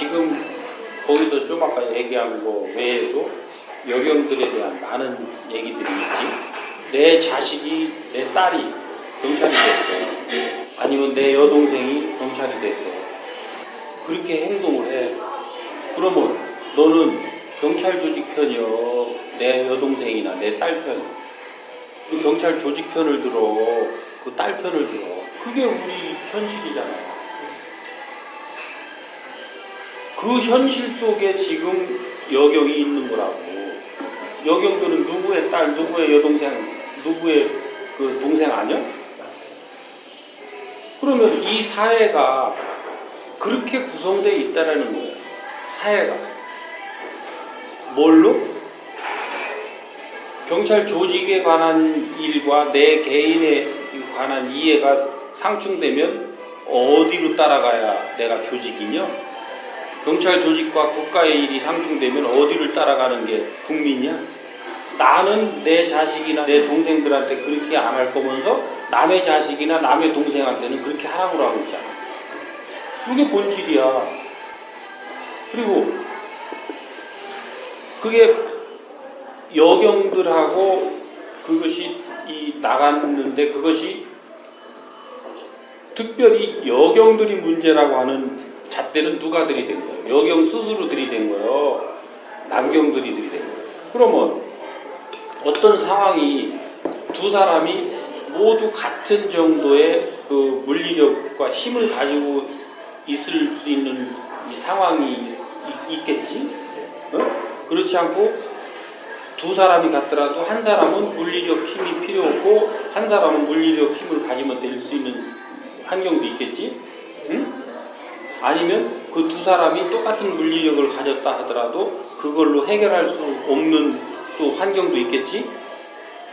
지금 거기서 좀 아까 얘기한 거 외에도 여경들에 대한 많은 얘기들이 있지. 내 자식이, 내 딸이 경찰이 됐어. 아니면 내 여동생이 경찰이 됐어. 그렇게 행동을 해. 그러면 너는 경찰 조직 편이요, 내 여동생이나 내 딸 편, 그 경찰 조직 편을 들어, 그 딸 편을 들어. 그게 우리 현실이잖아. 그 현실 속에 지금 여경이 있는 거라고. 여경들은 누구의 딸, 누구의 여동생, 누구의 그 동생 아니야? 그러면 이 사회가 그렇게 구성되어 있다라는 거예요. 사회가. 뭘로? 경찰 조직에 관한 일과 내 개인에 관한 이해가 상충되면 어디로 따라가야 내가 조직이냐? 경찰 조직과 국가의 일이 상충되면 어디를 따라가는 게 국민이야? 나는 내 자식이나 내 동생들한테 그렇게 안 할 거면서 남의 자식이나 남의 동생한테는 그렇게 하라고 하고 있잖아. 그게 본질이야. 그리고 그게 여경들하고 그것이 나갔는데 그것이 특별히 여경들이 문제라고 하는 잣대는 누가 들이댄 거예요? 여경 스스로 들이댄 거예요? 남경들이 들이댄 거예요? 그러면 어떤 상황이 두 사람이 모두 같은 정도의 그 물리력과 힘을 가지고 있을 수 있는 이 상황이 있겠지? 그렇지 않고 두 사람이 같더라도 한 사람은 물리력 힘이 필요 없고 한 사람은 물리력 힘을 가지면 될 수 있는 환경도 있겠지? 응? 아니면 그 두 사람이 똑같은 물리력을 가졌다 하더라도 그걸로 해결할 수 없는 또 환경도 있겠지?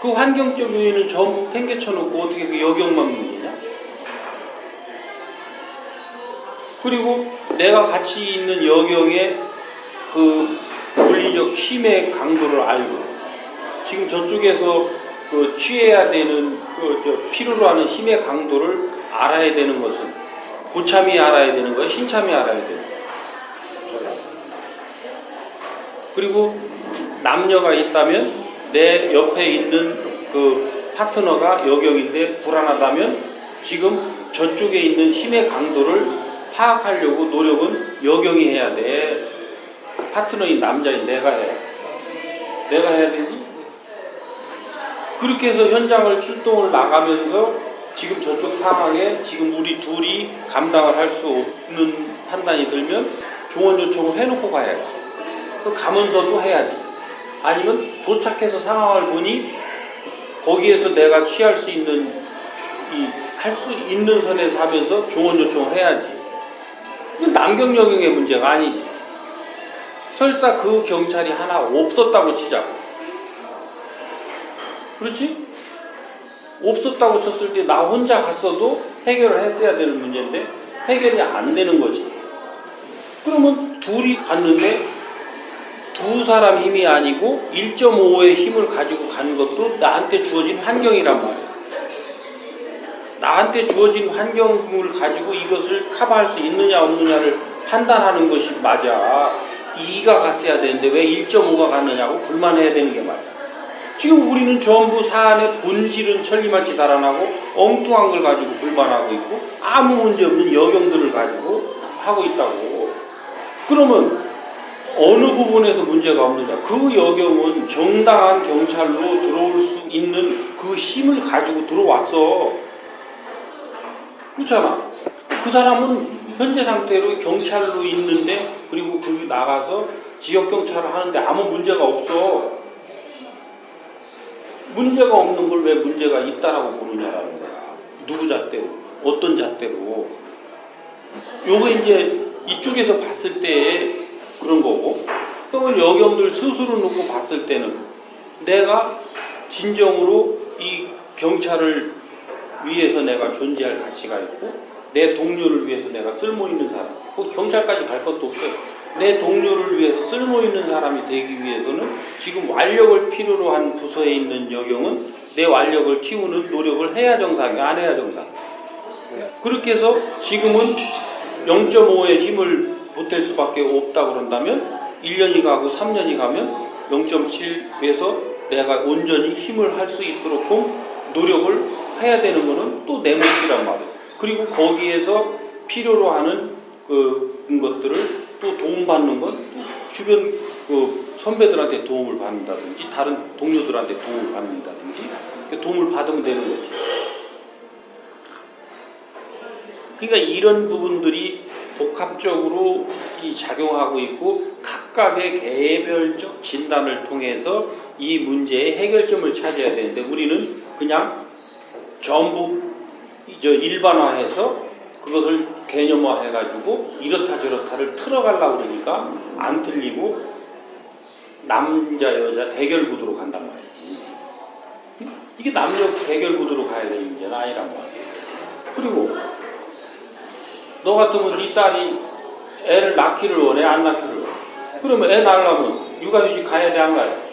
그 환경적 요인은 전부 팽개쳐놓고 어떻게 그 여경만 문제냐? 그리고 내가 같이 있는 여경의 그 물리적 힘의 강도를 알고 지금 저쪽에서 그 취해야 되는 필요로 하는 힘의 강도를 알아야 되는 것은 고참이 알아야 되는 거야? 신참이 알아야 되는 거야? 그리고 남녀가 있다면 내 옆에 있는 그 파트너가 여경인데 불안하다면 지금 저쪽에 있는 힘의 강도를 파악하려고 노력은 여경이 해야 돼. 파트너인 남자인 내가 해. 내가 해야 되지? 그렇게 해서 현장을 출동을 나가면서 지금 저쪽 상황에 지금 우리 둘이 감당을 할 수 없는 판단이 들면 조언 요청을 해놓고 가야지. 그 가면서도 해야지. 아니면 도착해서 상황을 보니 거기에서 내가 취할 수 있는 할 수 있는 선에서 하면서 조언 요청을 해야지. 이건 남경여경의 문제가 아니지. 설사 그 경찰이 하나 없었다고 치자고. 그렇지? 없었다고 쳤을 때 나 혼자 갔어도 해결을 했어야 되는 문제인데 해결이 안 되는 거지. 그러면 둘이 갔는데 두 사람 힘이 아니고 1.5의 힘을 가지고 가는 것도 나한테 주어진 환경이란 말이야. 나한테 주어진 환경을 가지고 이것을 커버할 수 있느냐 없느냐를 판단하는 것이 맞아. 2가 갔어야 되는데 왜 1.5가 갔느냐고 불만해야 되는 게 맞아. 지금 우리는 전부 사안의 본질은 천리마치 달아나고 엉뚱한 걸 가지고 불만하고 있고 아무 문제 없는 여경들을 가지고 하고 있다고. 그러면 어느 부분에서 문제가 없느냐? 그 여경은 정당한 경찰로 들어올 수 있는 그 힘을 가지고 들어왔어. 그렇잖아. 그 사람은 현재 상태로 경찰로 있는데 그리고 거기 나가서 지역경찰을 하는데 아무 문제가 없어. 문제가 없는 걸 왜 문제가 있다라고 보느냐라는 거야. 누구 잣대로, 어떤 잣대로. 요거 이제 이쪽에서 봤을 때 그런 거고, 그러면 여경들 스스로 놓고 봤을 때는 내가 진정으로 이 경찰을 위해서 내가 존재할 가치가 있고 내 동료를 위해서 내가 쓸모 있는 사람, 꼭 경찰까지 갈 것도 없어요. 내 동료를 위해서 쓸모 있는 사람이 되기 위해서는 지금 완력을 필요로 한 부서에 있는 여경은 내 완력을 키우는 노력을 해야 정상이야, 안 해야 정상. 그렇게 해서 지금은 0.5의 힘을 보탤 수밖에 없다 그런다면 1년이 가고 3년이 가면 0.7에서 내가 온전히 힘을 할 수 있도록 노력을 해야 되는 거는 또 내 몫이란 말이에요. 그리고 거기에서 필요로 하는 것들을 또 도움받는 건 주변 선배들한테 도움을 받는다든지 다른 동료들한테 도움을 받는다든지 도움을 받으면 되는 거지. 그러니까 이런 부분들이 복합적으로 작용하고 있고 각각의 개별적 진단을 통해서 이 문제의 해결점을 찾아야 되는데 우리는 그냥 전부 일반화해서 그것을 개념화해가지고 이렇다 저렇다를 틀어가려고 그러니까 안 틀리고 남자 여자 대결 구도로 간단 말이지. 이게 남녀 대결 구도로 가야 되는 문제는 아니란 말이에요. 그리고 너 같으면 네 딸이 애를 낳기를 원해 안 낳기를 원해. 그러면 애 낳으려면 육아휴직 가야 돼 안 가야 돼?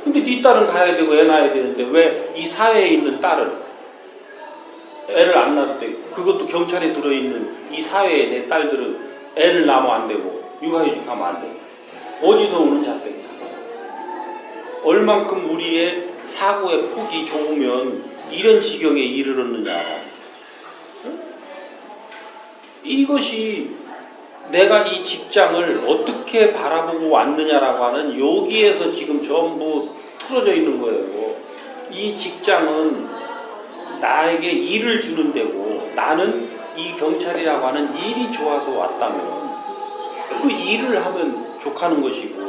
근데 네 딸은 가야 되고 애 낳아야 되는데 왜 이 사회에 있는 딸은 애를 안 낳을 때 그것도 경찰에 들어있는 이 사회에 내 딸들은 애를 낳으면 안 되고 육아휴직하면 안 되고 어디서 오는 잣대냐. 얼만큼 우리의 사고의 폭이 좁으면 이런 지경에 이르렀느냐. 이것이 내가 이 직장을 어떻게 바라보고 왔느냐라고 하는 여기에서 지금 전부 틀어져 있는 거예요. 이 직장은 나에게 일을 주는 데고 나는 이 경찰이라고 하는 일이 좋아서 왔다면 그 일을 하면 족하는 것이고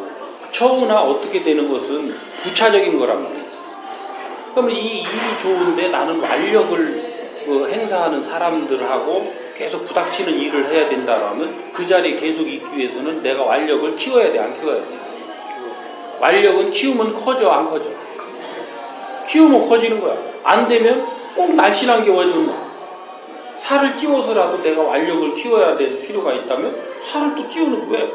처우나 어떻게 되는 것은 부차적인 거란 말이에요. 그러면 이 일이 좋은데 나는 완력을 행사하는 사람들하고 계속 부닥치는 일을 해야 된다라면 그 자리에 계속 있기 위해서는 내가 완력을 키워야 돼, 안 키워야 돼? 완력은 키우면 커져, 안 커져? 키우면 커지는 거야. 안 되면 꼭 날씬한 게 와준다. 살을 찌워서라도 내가 완력을 키워야 될 필요가 있다면 살을 또 찌우는 거야.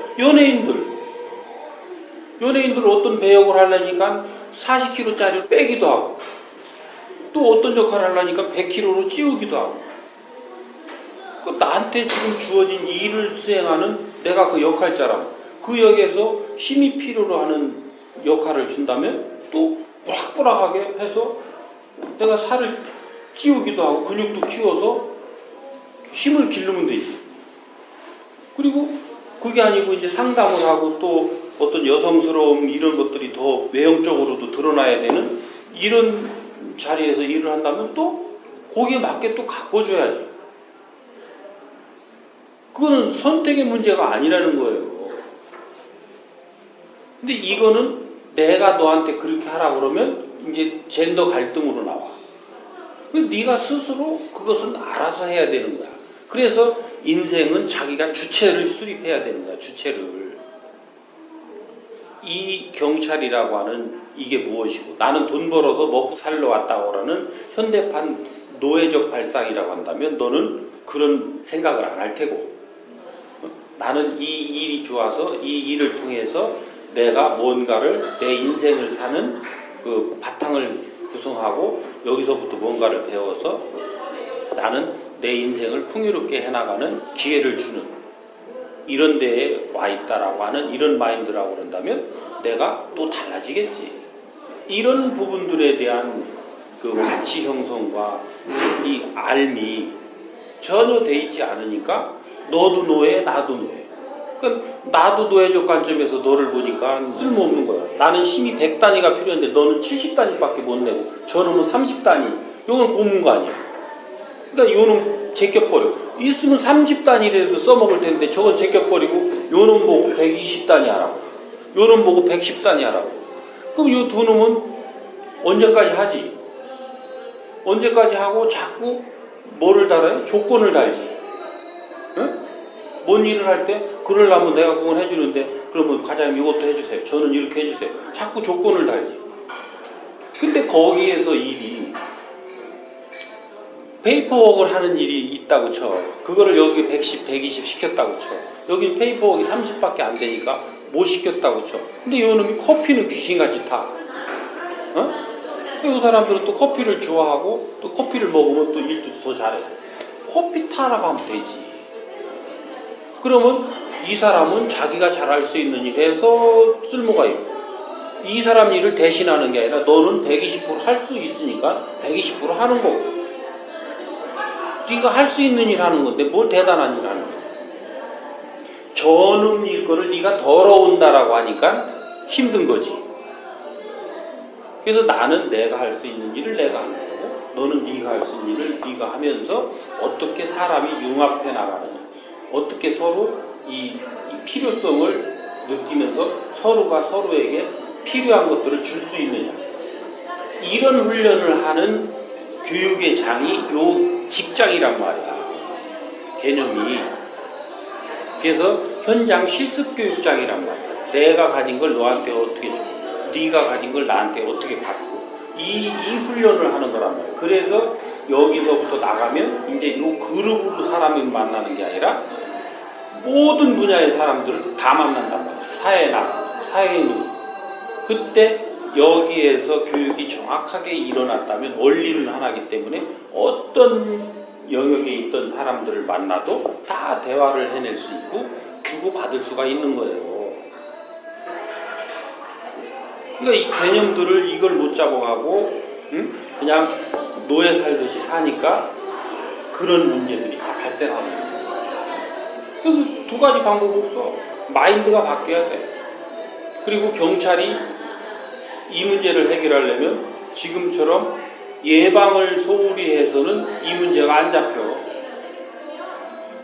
연예인들 어떤 배역을 하려니까 40kg짜리를 빼기도 하고 또 어떤 역할을 하려니까 100kg로 찌우기도 하고 나한테 지금 주어진 일을 수행하는 내가 그 역할자라면 그 역에서 힘이 필요로 하는 역할을 준다면 또 뿌락뿌락하게 해서 내가 살을 찌우기도 하고 근육도 키워서 힘을 기르면 되지. 그리고 그게 아니고 이제 상담을 하고 또 어떤 여성스러움 이런 것들이 더 외형적으로도 드러나야 되는 이런 자리에서 일을 한다면 또 거기에 맞게 또 가꿔줘야지. 그거는 선택의 문제가 아니라는 거예요. 근데 이거는 내가 너한테 그렇게 하라고 그러면 이제 젠더 갈등으로 나와. 네가 스스로 그것은 알아서 해야 되는 거야. 그래서 인생은 자기가 주체를 수립해야 되는 거야. 주체를. 이 경찰이라고 하는 이게 무엇이고 나는 돈 벌어서 먹고 살러 왔다고 하는 현대판 노예적 발상이라고 한다면 너는 그런 생각을 안 할 테고 나는 이 일이 좋아서 이 일을 통해서 내가 뭔가를 내 인생을 사는 그 바탕을 구성하고 여기서부터 뭔가를 배워서 나는 내 인생을 풍요롭게 해나가는 기회를 주는 이런 데에 와 있다라고 하는 이런 마인드라고 그런다면 내가 또 달라지겠지. 이런 부분들에 대한 그 가치 형성과 이 알미 전혀 돼 있지 않으니까 너도 노예, 나도 노예. 그러니까 나도 노예적 관점에서 너를 보니까 쓸모없는 거야. 나는 힘이 100단위가 필요한데 너는 70단위밖에 못 내고 저놈은 30단위. 이건 고문 아니야. 그러니까 요놈 제껴버려. 있으면 30단위라도 써먹을 텐데 저건 제껴버리고 요놈 보고 120단위 하라고. 요놈 보고 110단위 하라고. 그럼 요 두 놈은 언제까지 하지? 언제까지 하고 자꾸 뭐를 달아요? 조건을 달지. 응? 뭔 일을 할 때 그러려면 내가 그건 해주는데 그러면 과장님 이것도 해주세요. 저는 이렇게 해주세요. 자꾸 조건을 달지. 근데 거기에서 일이 페이퍼워크를 하는 일이 있다고 쳐. 그거를 여기 110, 120 시켰다고 쳐. 여기는 페이퍼워크 30밖에 안 되니까 못 시켰다고 쳐. 근데 이 놈이 커피는 귀신같이 타. 어? 그 사람들은 또 커피를 좋아하고 또 커피를 먹으면 또 일도 더 잘해. 커피 타라고 하면 되지. 그러면 이 사람은 자기가 잘할 수 있는 일 해서 쓸모가 있고, 이 사람 일을 대신하는 게 아니라 너는 120% 할 수 있으니까 120% 하는 거고, 네가 할 수 있는 일 하는 건데 뭘 대단한 일 하는 거야. 저놈 일 거를 네가 더러운다라고 하니까 힘든 거지. 그래서 나는 내가 할 수 있는 일을 내가 하는 거고, 너는 네가 할 수 있는 일을 네가 하면서 어떻게 사람이 융합해 나가느냐, 어떻게 서로 이 필요성을 느끼면서 서로가 서로에게 필요한 것들을 줄 수 있느냐, 이런 훈련을 하는 교육의 장이 요 직장이란 말이야, 개념이. 그래서 현장 실습교육장이란 말이야. 내가 가진 걸 너한테 어떻게 주고, 네가 가진 걸 나한테 어떻게 받고, 이 훈련을 하는 거란 말이야. 그래서 여기서부터 나가면 이제 요 그룹으로 사람을 만나는 게 아니라 모든 분야의 사람들을 다 만난단 말이야. 사회에 나가고, 사회인으로. 그때 여기에서 교육이 정확하게 일어났다면 원리는 하나이기 때문에 어떤 영역에 있던 사람들을 만나도 다 대화를 해낼 수 있고 주고받을 수가 있는 거예요. 그러니까 이 개념들을 이걸 못 잡아가고 그냥 노예 살듯이 사니까 그런 문제들이 다 발생하는 거예요. 그래서 두 가지 방법이 없어. 마인드가 바뀌어야 돼. 그리고 경찰이 이 문제를 해결하려면 지금처럼 예방을 소홀히 해서는 이 문제가 안 잡혀.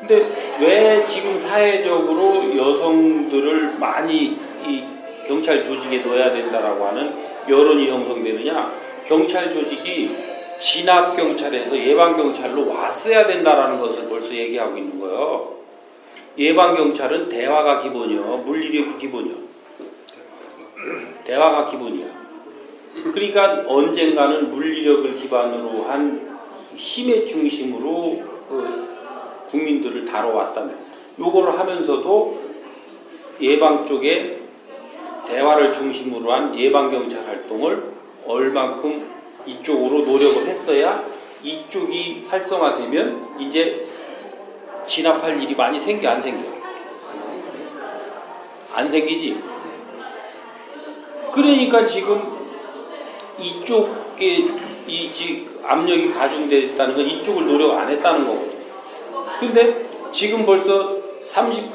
근데 왜 지금 사회적으로 여성들을 많이 이 경찰 조직에 넣어야 된다라고 하는 여론이 형성되느냐? 경찰 조직이 진압 경찰에서 예방 경찰로 왔어야 된다라는 것을 벌써 얘기하고 있는 거예요. 예방 경찰은 대화가 기본이요, 물리력이 기본이요. 대화가 기본이야. 그러니까 언젠가는 물리력을 기반으로 한 힘의 중심으로 국민들을 다뤄왔다면, 요거를 하면서도 예방 쪽에 대화를 중심으로 한 예방경찰 활동을 얼만큼 이쪽으로 노력을 했어야 이쪽이 활성화되면 이제 진압할 일이 많이 생겨, 안 생겨? 안 생기지? 그러니까 지금 이쪽에 압력이 가중됐다는 건 이쪽을 노력 안 했다는 거거든. 근데 지금 벌써 30%,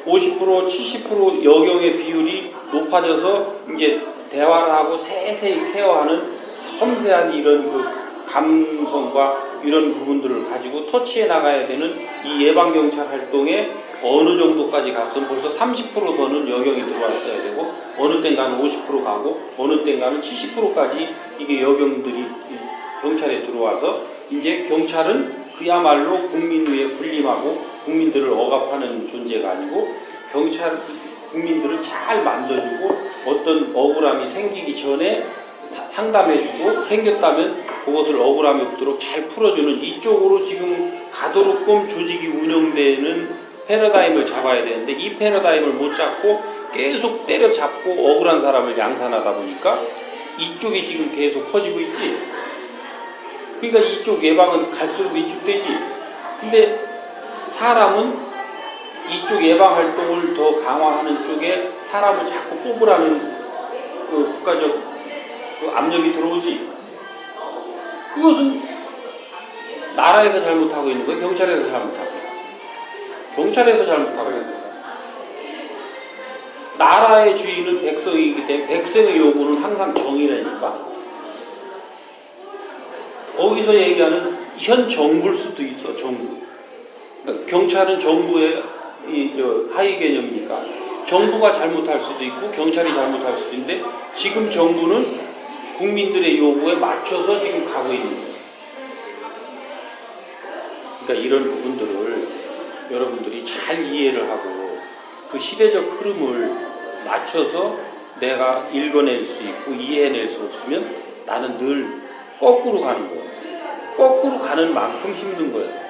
50%, 70% 여경의 비율이 높아져서 이제 대화를 하고 세세히 케어하는 섬세한 이런 그 감성과 이런 부분들을 가지고 터치해 나가야 되는 이 예방경찰 활동에 어느 정도까지 갔으면 벌써 30% 더는 여경이 들어왔어야 되고, 어느 땐가는 50% 가고, 어느 땐가는 70%까지 이게 여경들이 경찰에 들어와서 이제 경찰은 그야말로 국민 위에 군림하고 국민들을 억압하는 존재가 아니고, 경찰 국민들을 잘 만져주고 어떤 억울함이 생기기 전에 상담해주고, 생겼다면 그것을 억울함이 없도록 잘 풀어주는 이쪽으로 지금 가도록끔 조직이 운영되는 패러다임을 잡아야 되는데, 이 패러다임을 못 잡고 계속 때려잡고 억울한 사람을 양산하다 보니까 이쪽이 지금 계속 커지고 있지. 그러니까 이쪽 예방은 갈수록 위축되지. 근데 사람은 이쪽 예방 활동을 더 강화하는 쪽에 사람을 자꾸 뽑으라는 그 국가적 그 압력이 들어오지. 그것은 나라에서 잘못하고 있는 거예요, 경찰에서 잘못하고 있는 거예요. 경찰에서 잘못하고 있는 거예요. 나라의 주인은 백성이기 때문에 백성의 요구는 항상 정의라니까. 거기서 얘기하는 현 정부일 수도 있어, 정부. 그러니까 경찰은 정부의 하위 개념이니까 정부가 잘못할 수도 있고 경찰이 잘못할 수도 있는데, 지금 정부는 국민들의 요구에 맞춰서 지금 가고 있는 거예요. 그러니까 이런 부분들을 여러분들이 잘 이해를 하고 그 시대적 흐름을 맞춰서 내가 읽어낼 수 있고 이해해낼 수 없으면 나는 늘 거꾸로 가는 거예요. 거꾸로 가는 만큼 힘든 거예요.